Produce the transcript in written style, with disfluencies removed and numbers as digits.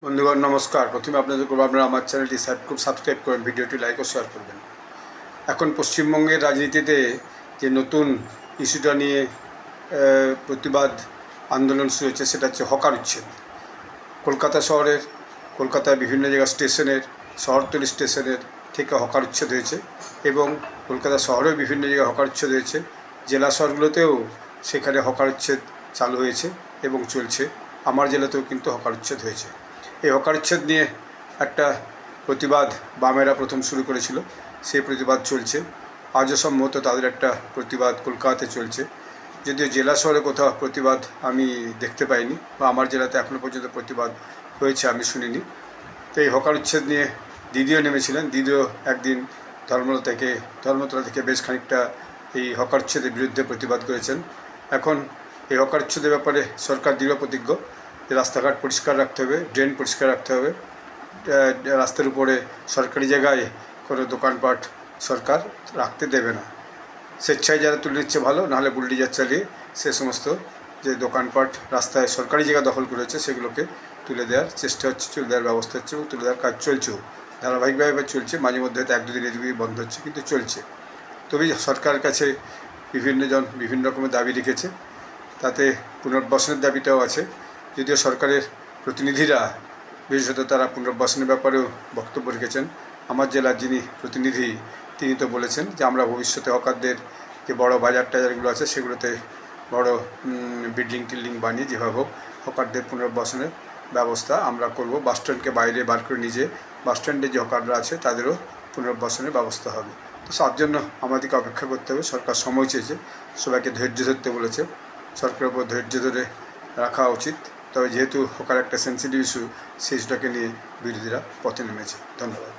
বন্ধুগণ নমস্কার। প্রথমে আপনাদের করবো আপনারা আমার চ্যানেলটি সাবস্ক্রাইব করবেন, ভিডিওটি লাইক ও শেয়ার করবেন। এখন পশ্চিমবঙ্গের রাজনীতিতে যে নতুন ইস্যুটা নিয়ে প্রতিবাদ আন্দোলন শুরু হয়েছে সেটা হচ্ছে হকার উচ্ছেদ। কলকাতা শহরের কলকাতায় বিভিন্ন জায়গায় স্টেশনের শহরতলি স্টেশনের থেকে হকার উচ্ছেদ হয়েছে এবং কলকাতা শহরেও বিভিন্ন জায়গায় হকার উচ্ছেদ হয়েছে। জেলা শহরগুলোতেও সেখানে হকার উচ্ছেদ চালু হয়েছে এবং চলছে। আমার জেলাতেও কিন্তু হকার উচ্ছেদ হয়েছে। এই হকার উচ্ছেদ নিয়ে একটা প্রতিবাদ বামেরা প্রথম শুরু করেছিল, সেই প্রতিবাদ চলছে। আজও সম্ভবত তাদের একটা প্রতিবাদ কলকাতাতে চলছে, যদিও জেলা শহরে কোথাও প্রতিবাদ আমি দেখতে পাইনি বা আমার জেলাতে এখনও পর্যন্ত প্রতিবাদ হয়েছে আমি শুনিনি। তো এই হকার উচ্ছেদ নিয়ে দিদিও নেমেছিলেন। দিদিও একদিন ধর্মতলা থেকে বেশ খানিকটা এই হকার উচ্ছেদের বিরুদ্ধে প্রতিবাদ করেছেন। এখন এই হকার উচ্ছেদের ব্যাপারে সরকার দৃঢ় প্রতিজ্ঞ যে রাস্তাঘাট পরিষ্কার রাখতে হবে, ড্রেন পরিষ্কার রাখতে হবে, রাস্তার উপরে সরকারি জায়গায় কোনো দোকানপাট সরকার রাখতে দেবে না। স্বেচ্ছায় যারা তুলে নিচ্ছে ভালো, নাহলে বুলডোজার চালিয়ে সে সমস্ত যে দোকানপাট রাস্তায় সরকারি জায়গা দখল করেছে সেগুলোকে তুলে দেওয়ার চেষ্টা হচ্ছে, তুলে দেওয়ার ব্যবস্থা হচ্ছে এবং তুলে দেওয়ার কাজ চলছেও, ধারাবাহিকভাবে চলছে। মাঝে মধ্যে হয়তো 1-2 দিন এদিকে বন্ধ হচ্ছে, কিন্তু চলছে। তবে সরকারের কাছে বিভিন্নজন বিভিন্ন রকমের দাবি রেখেছে, তাতে পুনর্বাসনের দাবিটাও আছে। যদিও সরকারের প্রতিনিধিরা বিশেষত তারা পুনর্বাসনের ব্যাপারেও বক্তব্য রেখেছেন। আমার জেলার যিনি প্রতিনিধি তিনি তো বলেছেন যে আমরা ভবিষ্যতে হকারদের যে বড় বাজার টাজারগুলো আছে সেগুলোতে বড় বিল্ডিং বানিয়ে যেভাবে হোক হকারদের পুনর্বাসনের ব্যবস্থা আমরা করব। বাসস্ট্যান্ডকে বাইরে বার করে নিজে বাসস্ট্যান্ডে যে হকাররা আছে তাদেরও পুনর্বাসনের ব্যবস্থা হবে। তো তার জন্য আমাদেরকে অপেক্ষা করতে হবে। সরকার সময় চেয়েছে, সবাইকে ধৈর্য ধরতে বলেছে, সরকারের উপর ধৈর্য ধরে রাখা উচিত। তবে যেহেতু হকার একটা সেন্সিটিভ ইস্যু, সেই ইস্যুটাকে নিয়ে বিরোধীরা পথে নেমেছে। ধন্যবাদ।